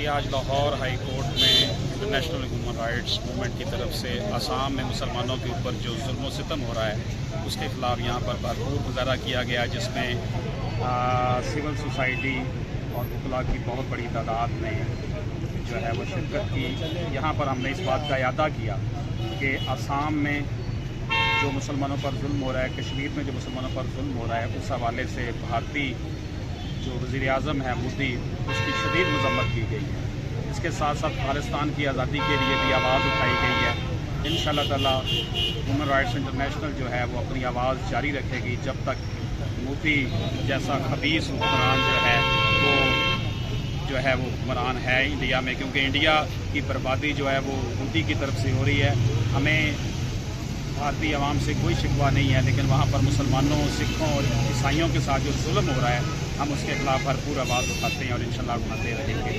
आज Lahore high court में international human rights movement की तरफ से असम में मुसलमानों के ऊपर जो जुल्म सितम हो रहा है उसके ख़िलाफ़ यहाँ पर भरपूर मुजाहरा किया गया, जिसमें सिविल सोसाइटी और वकला की बहुत बड़ी तादाद में जो है वो शिरकत की। यहाँ पर हमने इस बात का इरादा किया कि असम में जो मुसलमानों पर जुल्म हो रहा है, कश्मीर में जो मुसलमानों पर जुल्म हो रहा है, उस हवाले से भारतीय जो वज़ीर आज़म है मोदी, उसकी शदीद मज़म्मत की गई है। इसके साथ साथ खालिस्तान की आज़ादी के लिए भी आवाज़ उठाई गई है। इंशाअल्लाह ताला ह्यूमन राइट्स इंटरनेशनल जो है वो अपनी आवाज़ जारी रखेगी जब तक मोदी जैसा खबीस हुक्मरान वो हुक्मरान है इंडिया में, क्योंकि इंडिया की बर्बादी जो है वो मोदी की तरफ से हो रही है। हमें भारतीय आवाम से कोई शिकवा नहीं है, लेकिन वहाँ पर मुसलमानों, सिखों और ईसाइयों के साथ जो जुल्म हो रहा है, हम उसके खिलाफ भरपूर आवाज़ उठाते हैं और इंशाअल्लाह उठाते रहेंगे।